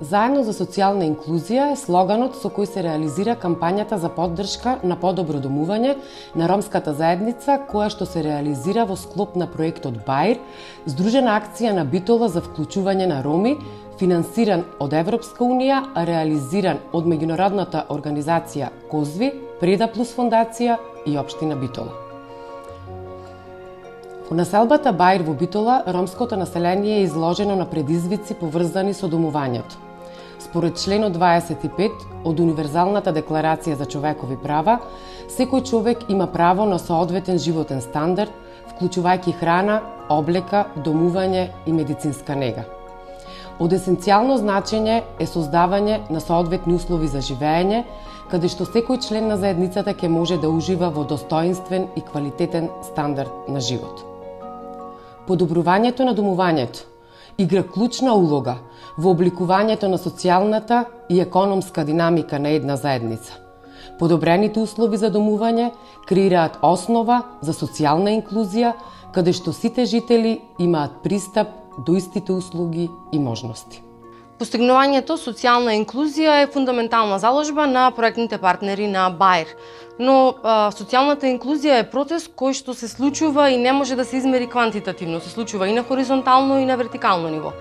Заедно за социјална инклузија е слоганот со кој се реализира кампањата за поддршка на подобро домување на ромската заедница, која што се реализира во склоп на проектот БАИР, здружена акција на Битола за вклучување на роми, финансиран од Европска унија, а реализиран од меѓународната организација КОЗВИ, Преда Плюс фондација и општина Битола. Во населбата Баир во Битола, ромското население е изложено на предизвици поврзани со домувањето. Според членот 25 од Универзалната декларација за човекови права, секој човек има право на соодветен животен стандард, вклучувајќи храна, облека, домување и медицинска нега. Од есенцијално значење е создавање на соодветни услови за живеење, каде што секој член на заедницата ќе може да ужива во достоинствен и квалитетен стандард на живот. Подобрувањето на домувањето игра клучна улога во обликувањето на социјалната и економска динамика на една заедница. Подобрените услови за домување креираат основа за социјална инклузија, каде што сите жители имаат пристап до истите услуги и можности. Постигнувањето социјална инклузија е фундаментална заложба на проектните партнери на БАИР. Но социјалната инклузија е процес кој што се случува и не може да се измери квантитативно, се случува и на хоризонтално и на вертикално ниво.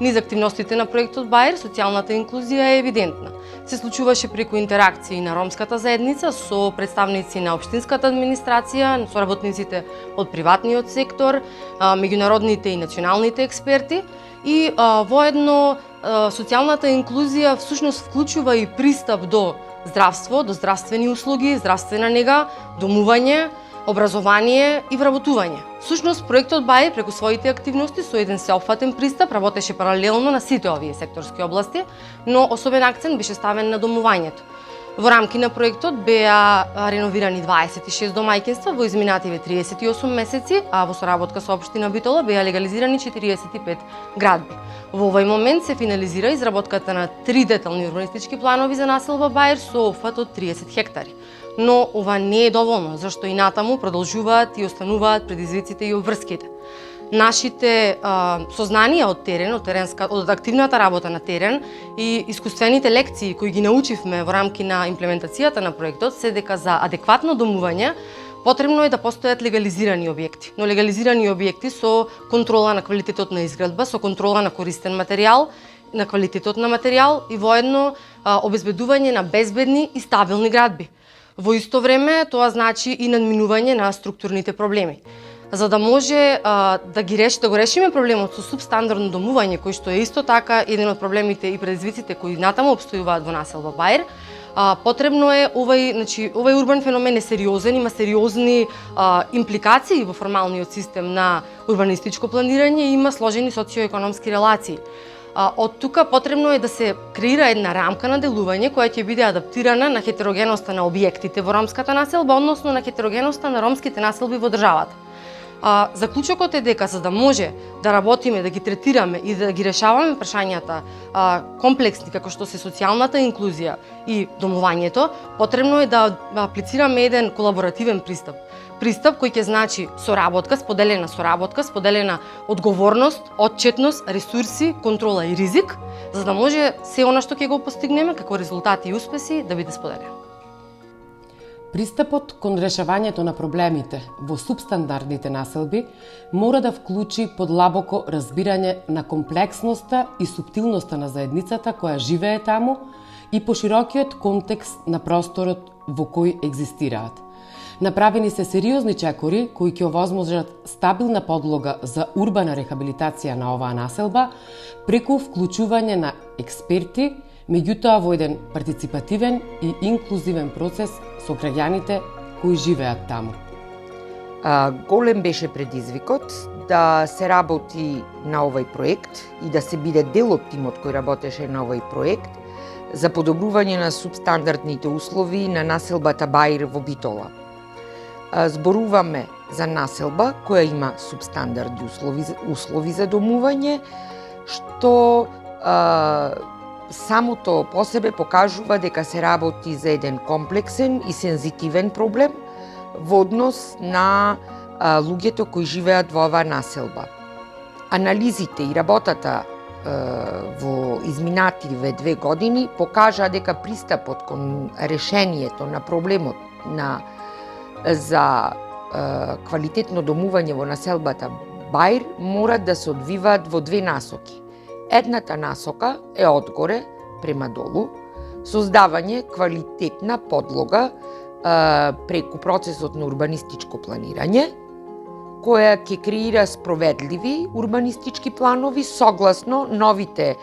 Низ активностите на проектот БАИР, социјалната инклузија е евидентна. Се случуваше преку интеракции на ромската заедница со представници на општинската администрација, со работниците од приватниот сектор, меѓународните и националните експерти и воедно социјалната инклузија всушност вклучува и пристап до здравство, до здравствени услуги, здравствена нега, домување, образование и вработување. Всушност, проектот БАИР преку своите активности со еден сеопфатен пристап работеше паралелно на сите овие секторски области, но особен акцент беше ставен на домувањето. Во рамки на проектот беа реновирани 26 домаќинства во изминативе 38 месеци, а во соработка со општина Битола беа легализирани 45 градби. Во овој момент се финализира изработката на 3 детални урбанистички планови за населба Баир со опфат од 30 хектари. Но ова не е доволно, зашто и натаму продолжуваат и остануваат предизвиците и обврските. Нашите сознанија од терен, од активната работа на терен и искуствените лекции кои ги научивме во рамки на имплементацијата на проектот се дека за адекватно домување потребно е да постојат легализирани објекти. Но легализирани објекти со контрола на квалитетот на изградба, со контрола на користен материјал, на квалитетот на материјал и воедно обезбедување на безбедни и стабилни градби. Во исто време тоа значи и надминување на структурните проблеми. За да може да го решиме проблемот со субстандардно домување, кој што е исто така еден од проблемите и предизвиците кои натаму опстојуваат во населба Баир, потребно е овој урбан феномен е сериозен, има сериозни импликации во формалниот систем на урбанистичко планирање и има сложени социоекономски релации. Од тука потребно е да се креира една рамка на делување која ќе биде адаптирана на хетерогеноста на објектите во ромската населба, односно на хетерогеноста на ромските населби во државата. Заклучокот е дека за да може да работиме, да ги третираме и да ги решаваме прашањата комплексни како што се социјалната инклузија и домувањето, потребно е да аплицираме еден колаборативен пристап. Пристап кој ќе значи соработка, споделена одговорност, отчетност, ресурси, контрола и ризик, за да може се она што ќе го постигнеме како резултати и успеси да биде споделено. Пристапот кон решавањето на проблемите во субстандардните населби мора да вклучи подлабоко разбирање на комплексноста и суптилноста на заедницата која живее таму и поширокиот контекст на просторот во кој екзистираат. Направени се сериозни чекори кои ќе овозможат стабилна подлога за урбана рехабилитација на оваа населба преку вклучување на експерти, меѓутоа во еден партиципативен и инклузивен процес со граѓаните кои живеат таму. Голем беше предизвикот да се работи на овој проект и да се биде дел од тимот кој работеше на овој проект за подобрување на субстандардните услови на населбата Баир во Битола. Зборуваме за населба која има субстандардни услови за домување, што самото по себе покажува дека се работи за еден комплексен и сензитивен проблем во однос на луѓето кои живеат во оваа населба. Анализите и работата во изминативе 2 години покажа дека пристапот кон решението на проблемот за квалитетно домување во населбата Баир мора да се одвиваат во 2 насоки. Едната насока е одгоре према долу, создавање квалитетна подлога преку процесот на урбанистичко планирање, која ќе креира спроведливи урбанистички планови согласно новите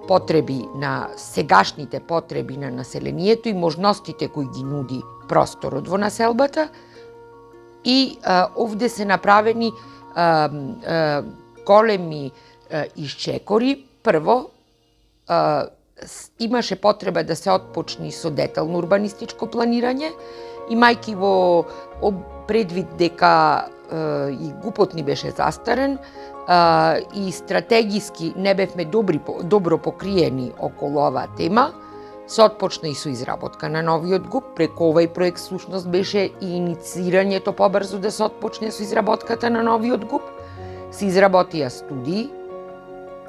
потреби на сегашните потреби на населението и можностите кои ги нуди просторот во населбата. И овде се направени големи исчекори. Прво, имаше потреба да се отпочни со детално урбанистичко планирање, имајќи во предвид дека и ГУП-от ни беше застарен и стратегиски не бевме добро покриени околу оваа тема, се отпочна и со изработка на новиот ГУП. Преку овај проект всушност беше и инициирањето побрзо да се отпочне со изработката на новиот ГУП. Се изработија студии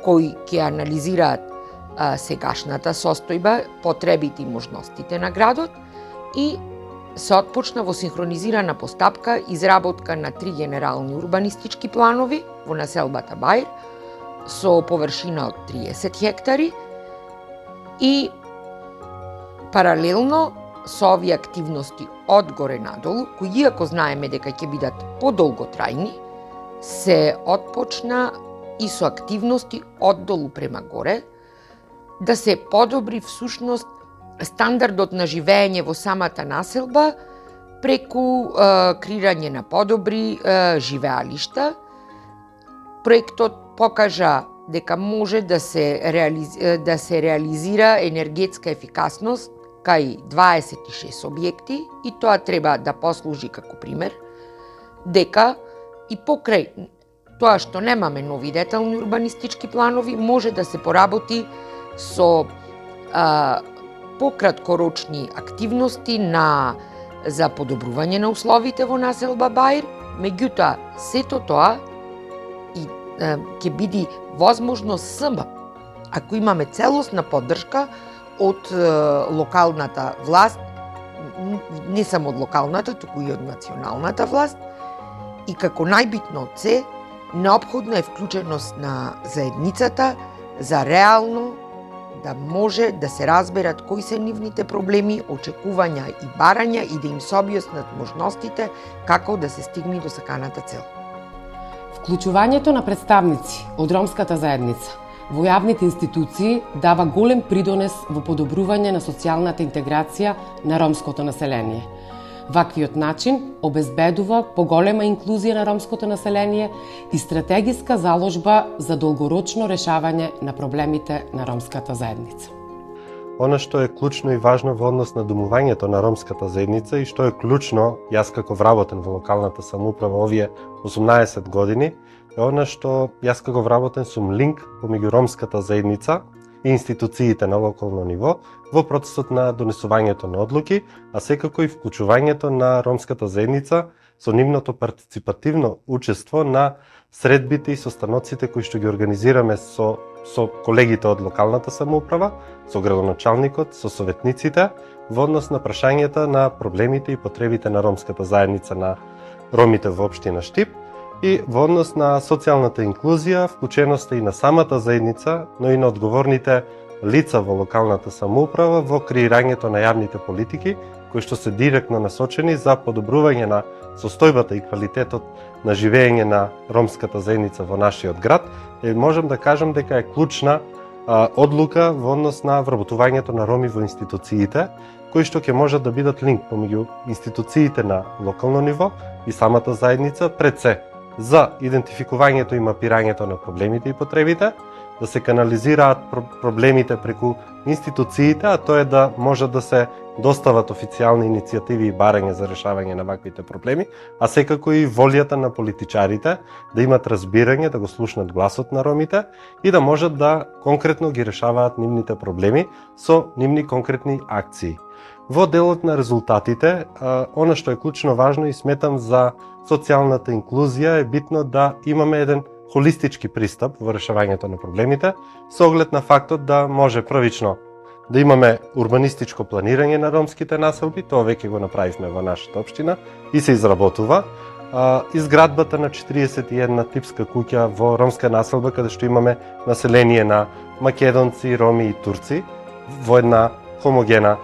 кои ќе анализираат сегашната состојба, потребите и можностите на градот и се отпочна во синхронизирана постапка изработка на 3 генерални урбанистички планови во населбата Баир со површина од 30 хектари и паралелно со овие активности одгоре надолу, кои иако знаеме дека ќе бидат подолготрајни, се отпочна и со активности оддолу према горе, да се подобри всушност стандардот на живење во самата населба преку креирање на подобри живеалишта. Проектот покажа дека може да се реализира енергетска ефикасност кај 26 објекти и тоа треба да послужи како пример, дека и покрај тоа што немаме нови детални урбанистички планови, може да се поработи со пократкорочни активности за подобрување на условите во населба Баир, меѓутоа сето тоа и ќе биде возможно само ако имаме целосна поддршка од локалната власт, не само од локалната, туку и од националната власт, и како најбитно од се, неопходна е вклученост на заедницата за реално да може да се разберат кои се нивните проблеми, очекувања и барања и да им се објаснат можностите како да се стигне до саканата цел. Вклучувањето на представници од ромската заедница во јавните институции дава голем придонес во подобрување на социјалната интеграција на ромското население. Ваквиот начин обезбедува поголема инклузија на ромското население и стратегиска заложба за долгорочно решавање на проблемите на ромската заедница. Она што е клучно и важно во однос на домувањето на ромската заедница и што е клучно, јас како вработен во локалната самоуправа овие 18 години, е она што јас како вработен сум линк помеѓу ромската заедница и институциите на локално ниво во процесот на донесувањето на одлуки, а секако и вклучувањето на ромската заедница со нивното партиципативно учество на средбите и состаноците кои што ги организираме со колегите од локалната самоуправа, со градоначалникот, со советниците, во однос на прашањата на проблемите и потребите на ромската заедница на ромите во општина Штип и во однос на социјалната инклузија, вклученоста и на самата заедница, но и на одговорните лица во локалната самоуправа во креирањето на јавните политики, кои што се директно насочени за подобрување на состојбата и квалитетот на живење на ромската заедница во нашиот град. Можам да кажам дека е клучна одлука во однос на вработувањето на роми во институциите, кои што ќе можат да бидат линк помеѓу институциите на локално ниво и самата заедница, пред се за идентификувањето и мапирањето на проблемите и потребите, да се канализираат проблемите преку институциите, а тоа е да можат да се достават официјални иницијативи и барања за решавање на ваквите проблеми, а секако и волјата на политичарите да имат разбирање, да го слушнат гласот на ромите и да можат да конкретно ги решаваат нивните проблеми со нивни конкретни акции. Во делот на резултатите, она што е клучно важно и сметам за социјалната инклузија е битно да имаме еден холистички пристап во решавањето на проблемите, со оглед на фактот да може првично да имаме урбанистичко планирање на ромските населби, тоа веќе го направивме во нашата општина и се изработува. Изградбата на 41 типска куќа во ромска населба, каде што имаме население на македонци, роми и турци во една хомогена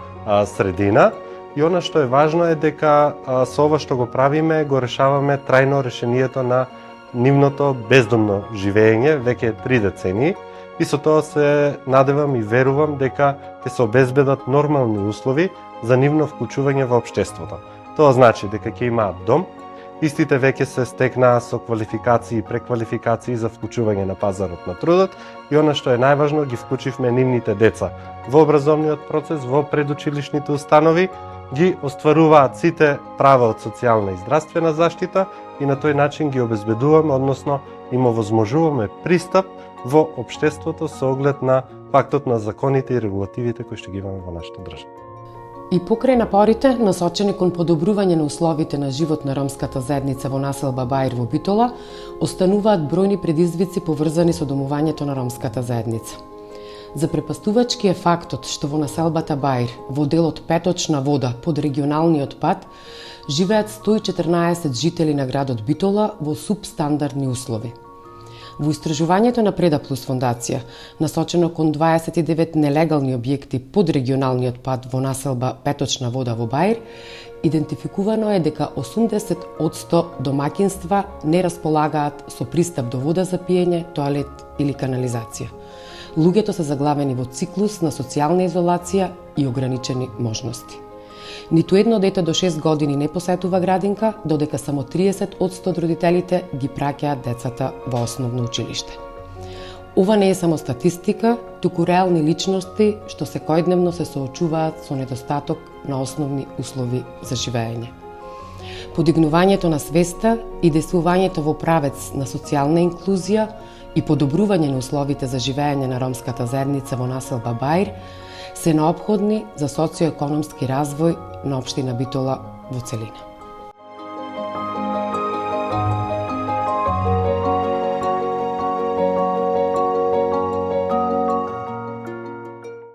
средина. И она што е важно е дека со ова што го правиме, го решаваме трајно решението на нивното бездомно живење веќе 3 децении. И со тоа се надевам и верувам дека ќе се обезбедат нормални услови за нивно вклучување во општеството. Тоа значи дека ќе имаат дом, истите веќе се стекнаа со квалификации и преквалификации за вклучување на пазарот на трудот и она што е најважно, ги вклучивме нивните деца во образовниот процес, во предучилишните установи, ги остваруваат сите права од социјална и здравствена заштита и на тој начин ги обезбедуваме, односно им овозможуваме пристап во општеството со оглед на фактот на законите и регулативите кои што ги имаме во нашата држава. И покрај напорите насочени кон подобрување на условите на живот на ромската заедница во населба Баир во Битола, остануваат бројни предизвици поврзани со домувањето на ромската заедница. Запрепастувачки е фактот што во населбата Баир, во делот Петочна вода под регионалниот пат, живеат 114 жители на градот Битола во субстандардни услови. Во истражувањето на Предаплус фондација, насочено кон 29 нелегални објекти под регионалниот пат во населба Петочна вода во Баир, идентификувано е дека 80% домаќинства не располагаат со пристап до вода за пиење, тоалет или канализација. Луѓето се заглавени во циклус на социјална изолација и ограничени можности. Ниту едно дете до 6 години не посетува градинка, додека само 30% од родителите ги праќаат децата во основно училиште. Ова не е само статистика, туку реални личности што секојдневно се соочуваат со недостаток на основни услови за живење. Подигнувањето на свеста и действувањето во правец на социјална инклузија и подобрување на условите за живење на ромската заедница во населба Баир се неопходни за социоекономски развој на општина Битола во целина.